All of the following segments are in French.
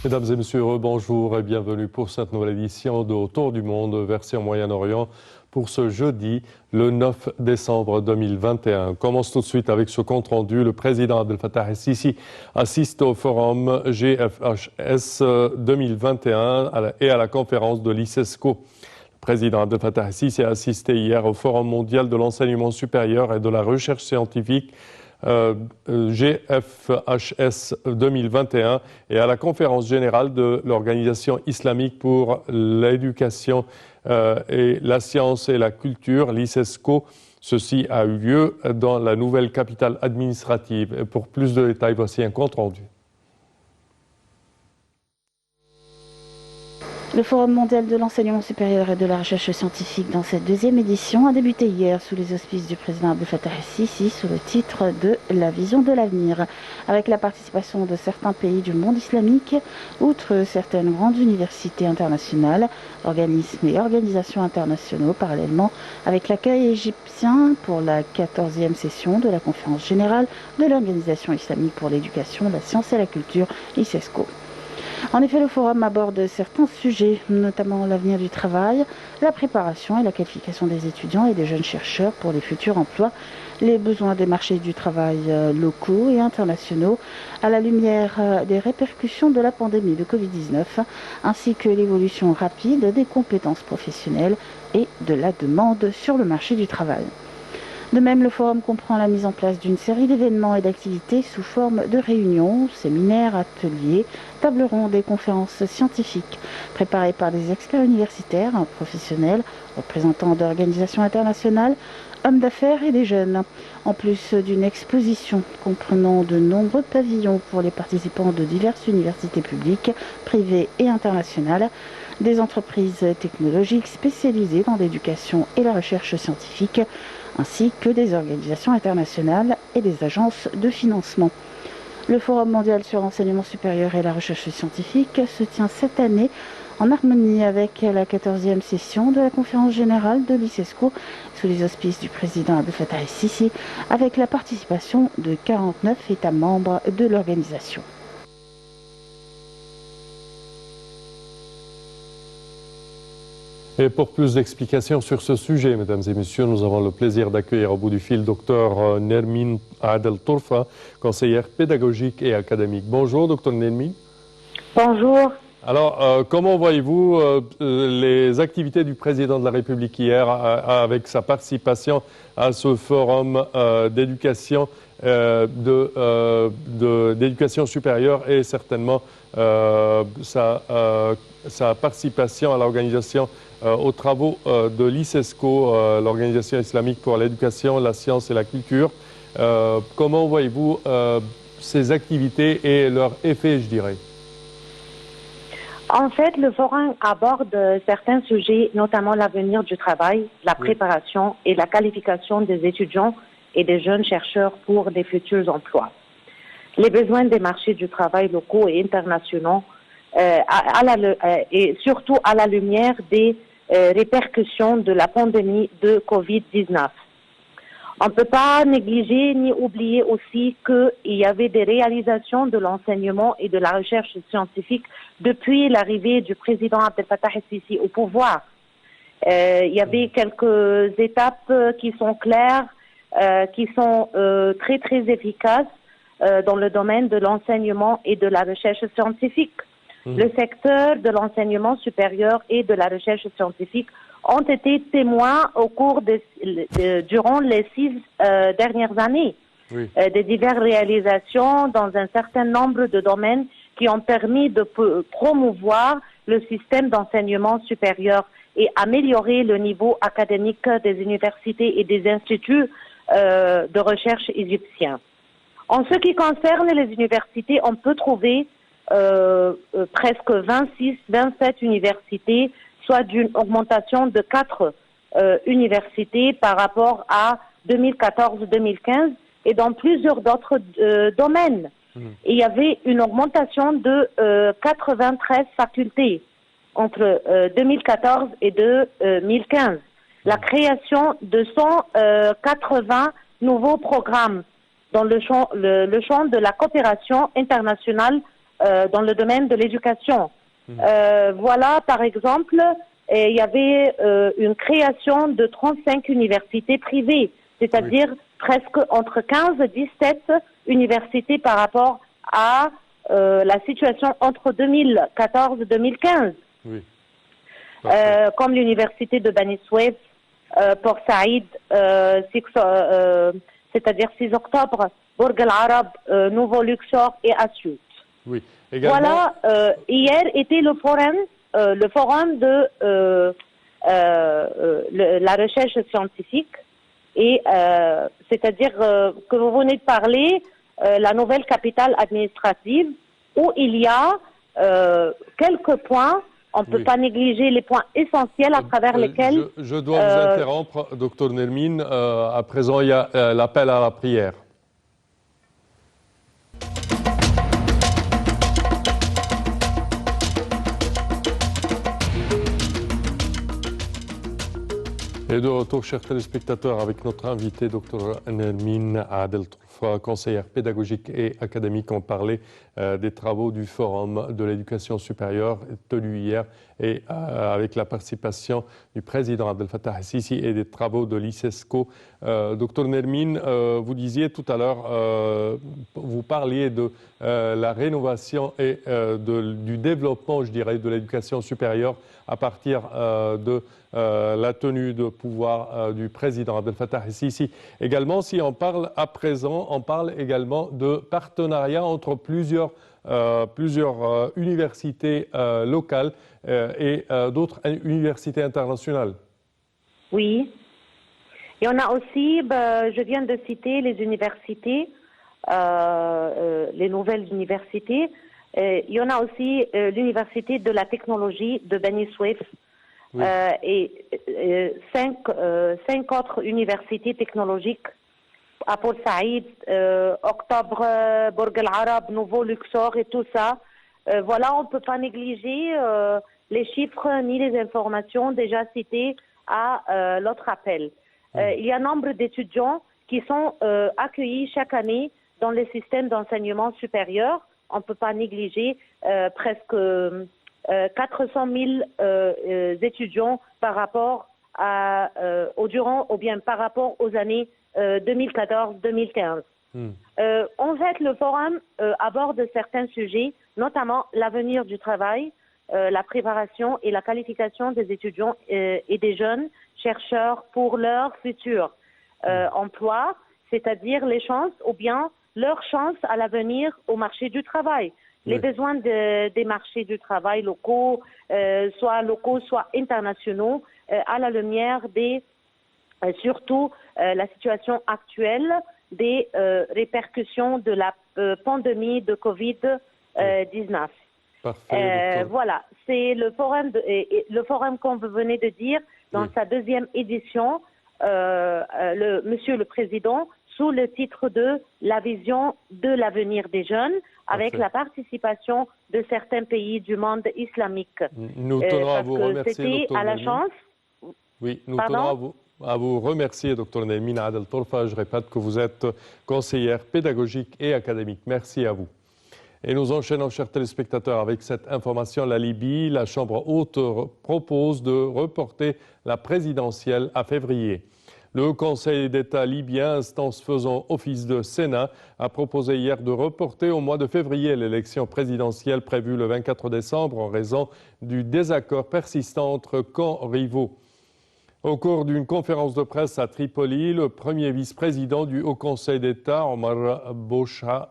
Mesdames et messieurs, bonjour et bienvenue pour cette nouvelle édition de Autour du monde, version Moyen-Orient, pour ce jeudi, le 9 décembre 2021. On commence tout de suite avec ce compte-rendu. Le président Abdel Fattah el-Sisi assiste au forum GFHS 2021 et à la conférence de l'ICESCO. Le président Abdel Fattah el-Sisi a assisté hier au Forum mondial de l'enseignement supérieur et de la recherche scientifique GFHS 2021 et à la conférence générale de l'Organisation islamique pour l'éducation et la science et la culture, l'ICESCO. Ceci a eu lieu dans la nouvelle capitale administrative. Et pour plus de détails, voici un compte rendu. Le Forum mondial de l'enseignement supérieur et de la recherche scientifique dans cette deuxième édition a débuté hier sous les auspices du président Abdel Fattah el-Sisi sous le titre de « La vision de l'avenir » avec la participation de certains pays du monde islamique, outre certaines grandes universités internationales, organismes et organisations internationaux, parallèlement avec l'accueil égyptien pour la 14e session de la conférence générale de l'Organisation islamique pour l'éducation, la science et la culture, l'ICESCO. En effet, le forum aborde certains sujets, notamment l'avenir du travail, la préparation et la qualification des étudiants et des jeunes chercheurs pour les futurs emplois, les besoins des marchés du travail locaux et internationaux, à la lumière des répercussions de la pandémie de Covid-19, ainsi que l'évolution rapide des compétences professionnelles et de la demande sur le marché du travail. De même, le forum comprend la mise en place d'une série d'événements et d'activités sous forme de réunions, séminaires, ateliers, tables rondes et conférences scientifiques préparées par des experts universitaires, professionnels, représentants d'organisations internationales, hommes d'affaires et des jeunes, en plus d'une exposition comprenant de nombreux pavillons pour les participants de diverses universités publiques, privées et internationales, des entreprises technologiques spécialisées dans l'éducation et la recherche scientifique, ainsi que des organisations internationales et des agences de financement. Le Forum mondial sur l'enseignement supérieur et la recherche scientifique se tient cette année en harmonie avec la 14e session de la conférence générale de l'ICESCO sous les auspices du président Abdel Fattah el-Sisi avec la participation de 49 États membres de l'organisation. Et pour plus d'explications sur ce sujet, mesdames et messieurs, nous avons le plaisir d'accueillir au bout du fil Dr Nermine Adel Tourfa, conseillère pédagogique et académique. Bonjour, Dr Nermine. Bonjour. Alors, comment voyez-vous les activités du président de la République hier avec sa participation à ce forum d'éducation d'éducation supérieure et certainement sa participation à l'organisation aux travaux de l'ICESCO, l'Organisation islamique pour l'éducation, la science et la culture. Comment voyez-vous ces activités et leur effet, je dirais? En fait, le forum aborde certains sujets, notamment l'avenir du travail, la préparation et la qualification des étudiants et des jeunes chercheurs pour des futurs emplois. Les besoins des marchés du travail locaux et internationaux et surtout à la lumière des répercussions de la pandémie de Covid-19. On ne peut pas négliger ni oublier aussi qu'il y avait des réalisations de l'enseignement et de la recherche scientifique depuis l'arrivée du président Abdel Fattah el-Sisi au pouvoir. Il y avait quelques étapes qui sont claires, qui sont très très efficaces dans le domaine de l'enseignement et de la recherche scientifique. Le secteur de l'enseignement supérieur et de la recherche scientifique ont été témoins au cours durant les 6 dernières années de diverses réalisations dans un certain nombre de domaines qui ont permis de promouvoir le système d'enseignement supérieur et améliorer le niveau académique des universités et des instituts de recherche égyptiens. En ce qui concerne les universités, on peut trouver presque 27 universités, soit d'une augmentation de 4 universités par rapport à 2014-2015 et dans plusieurs d'autres domaines. Il y avait une augmentation de 93 facultés entre 2014 et 2015. La création de 180 nouveaux programmes dans le champ de la coopération internationale dans le domaine de l'éducation. Voilà, par exemple, il y avait une création de 35 universités privées, c'est-à-dire presque entre 15 et 17 universités par rapport à la situation entre 2014 et 2015. Oui. Comme l'université de Bani Souef, Port Saïd, c'est-à-dire 6 octobre, Bourg Al Arab, Nouveau Luxor et Assiout. Oui. Également... Voilà, hier était le forum de la recherche scientifique, et c'est-à-dire que vous venez de parler, la nouvelle capitale administrative, où il y a quelques points. On ne peut pas négliger les points essentiels à travers lesquels... Je dois vous interrompre, Dr Nermine. À présent, il y a l'appel à la prière. Et de retour, chers téléspectateurs, avec notre invité, Dr Nermine Adel Troufa, conseillère pédagogique et académique. On parlait des travaux du Forum de l'éducation supérieure tenu hier et avec la participation du président Abdel Fattah el-Sisi et des travaux de l'ICESCO. Dr Nermine, vous disiez tout à l'heure, vous parliez de la rénovation et du développement, je dirais, de l'éducation supérieure à partir de la tenue de pouvoir du président Abdel Fattah el-Sisi. Également, si on parle à présent, on parle également de partenariat entre plusieurs universités locales et d'autres universités internationales. Oui. Et on a aussi, je viens de citer les universités, les nouvelles universités. Il y en a aussi l'université de la technologie de Bani Souef. Oui. Et 5 autres universités technologiques à Port Saïd, Octobre, Bourg Al Arab, Nouveau Luxor et tout ça. Voilà, on ne peut pas négliger les chiffres ni les informations déjà citées à l'autre appel. Il y a un nombre d'étudiants qui sont accueillis chaque année dans le système d'enseignement supérieur. On ne peut pas négliger presque 400 000 étudiants par rapport par rapport aux années 2014-2015. En fait, le forum aborde certains sujets, notamment l'avenir du travail, la préparation et la qualification des étudiants et des jeunes chercheurs pour leur futur emploi, c'est-à-dire les chances ou bien leurs chances à l'avenir au marché du travail. Les besoins des marchés du travail locaux, soit internationaux, à la lumière des, surtout la situation actuelle des répercussions de la pandémie de Covid-19. Voilà, c'est le forum qu'on venait de dire dans sa deuxième édition, Monsieur le Président, sous le titre de la vision de l'avenir des jeunes, avec la participation de certains pays du monde islamique. Nous tenons à vous remercier, C'était à la chance. Oui, nous tenons à vous remercier, Dr Nermine Adel Troufa. Je répète que vous êtes conseillère pédagogique et académique. Merci à vous. Et nous enchaînons, chers téléspectateurs, avec cette information. La Libye, la Chambre haute propose de reporter la présidentielle à février. Le Conseil d'État libyen, instance faisant office de Sénat, a proposé hier de reporter au mois de février l'élection présidentielle prévue le 24 décembre en raison du désaccord persistant entre camps rivaux. Au cours d'une conférence de presse à Tripoli, le premier vice-président du Haut Conseil d'État, Omar Boucha,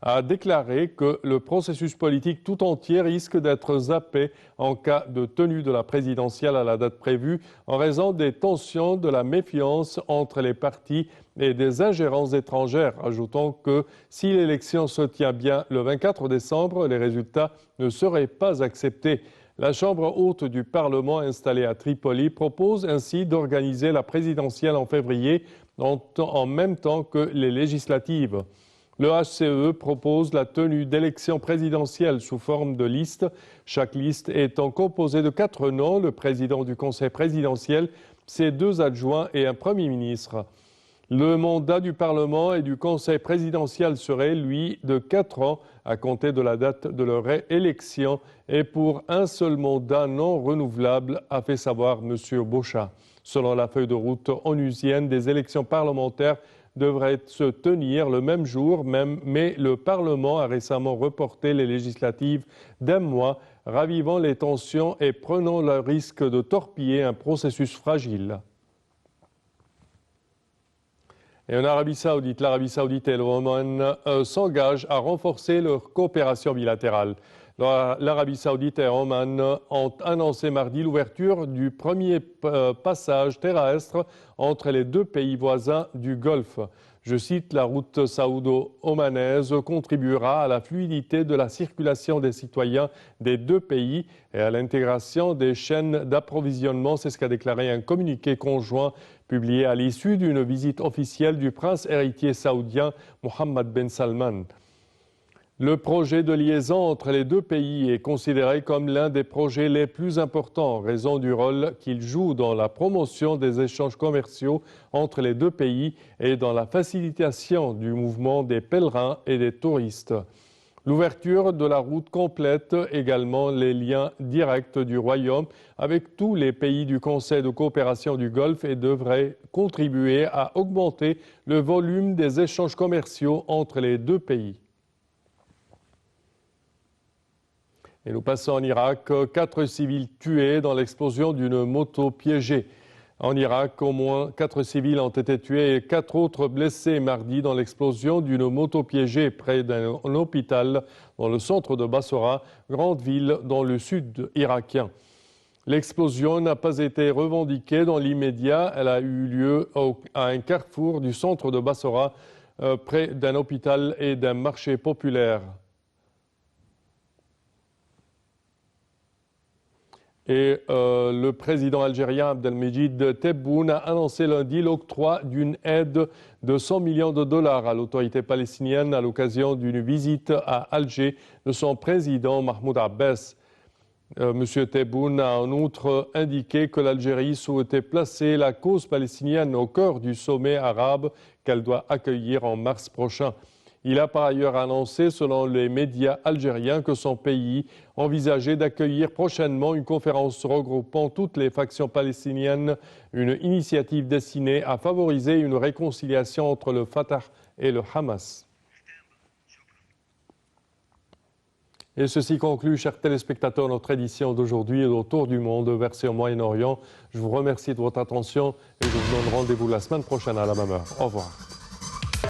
a déclaré que le processus politique tout entier risque d'être zappé en cas de tenue de la présidentielle à la date prévue en raison des tensions, de la méfiance entre les partis et des ingérences étrangères, ajoutant que si l'élection se tient bien le 24 décembre, les résultats ne seraient pas acceptés. La Chambre haute du Parlement installée à Tripoli propose ainsi d'organiser la présidentielle en février en même temps que les législatives. Le HCE propose la tenue d'élections présidentielles sous forme de liste, chaque liste étant composée de 4 noms, le président du Conseil présidentiel, ses 2 adjoints et un Premier ministre. Le mandat du Parlement et du Conseil présidentiel serait, lui, de 4 ans à compter de la date de leur élection et pour un seul mandat non renouvelable, a fait savoir M. Boccia. Selon la feuille de route onusienne, des élections parlementaires devraient se tenir le même jour, mais le Parlement a récemment reporté les législatives d'un mois, ravivant les tensions et prenant le risque de torpiller un processus fragile. Et en Arabie Saoudite, l'Arabie Saoudite et l'Oman s'engagent à renforcer leur coopération bilatérale. L'Arabie Saoudite et l'Oman ont annoncé mardi l'ouverture du premier passage terrestre entre les deux pays voisins du Golfe. Je cite, la route saoudo-omanaise contribuera à la fluidité de la circulation des citoyens des deux pays et à l'intégration des chaînes d'approvisionnement. C'est ce qu'a déclaré un communiqué conjoint publié à l'issue d'une visite officielle du prince héritier saoudien Mohammed Ben Salman. Le projet de liaison entre les deux pays est considéré comme l'un des projets les plus importants en raison du rôle qu'il joue dans la promotion des échanges commerciaux entre les deux pays et dans la facilitation du mouvement des pèlerins et des touristes. L'ouverture de la route complète également les liens directs du Royaume avec tous les pays du Conseil de coopération du Golfe et devrait contribuer à augmenter le volume des échanges commerciaux entre les deux pays. Et nous passons en Irak, 4 civils tués dans l'explosion d'une moto piégée. En Irak, au moins 4 civils ont été tués et 4 autres blessés mardi dans l'explosion d'une moto piégée près d'un hôpital dans le centre de Bassora, grande ville dans le sud irakien. L'explosion n'a pas été revendiquée dans l'immédiat. Elle a eu lieu à un carrefour du centre de Bassora, près d'un hôpital et d'un marché populaire. Et le président algérien Abdelmejid Tebboune a annoncé lundi l'octroi d'une aide de 100 millions de dollars à l'autorité palestinienne à l'occasion d'une visite à Alger de son président Mahmoud Abbas. M. Tebboune a en outre indiqué que l'Algérie souhaitait placer la cause palestinienne au cœur du sommet arabe qu'elle doit accueillir en mars prochain. Il a par ailleurs annoncé, selon les médias algériens, que son pays envisageait d'accueillir prochainement une conférence regroupant toutes les factions palestiniennes, une initiative destinée à favoriser une réconciliation entre le Fatah et le Hamas. Et ceci conclut, chers téléspectateurs, notre édition d'aujourd'hui et d'Autour du monde, version Moyen-Orient. Je vous remercie de votre attention et je vous donne rendez-vous la semaine prochaine à la même heure. Au revoir.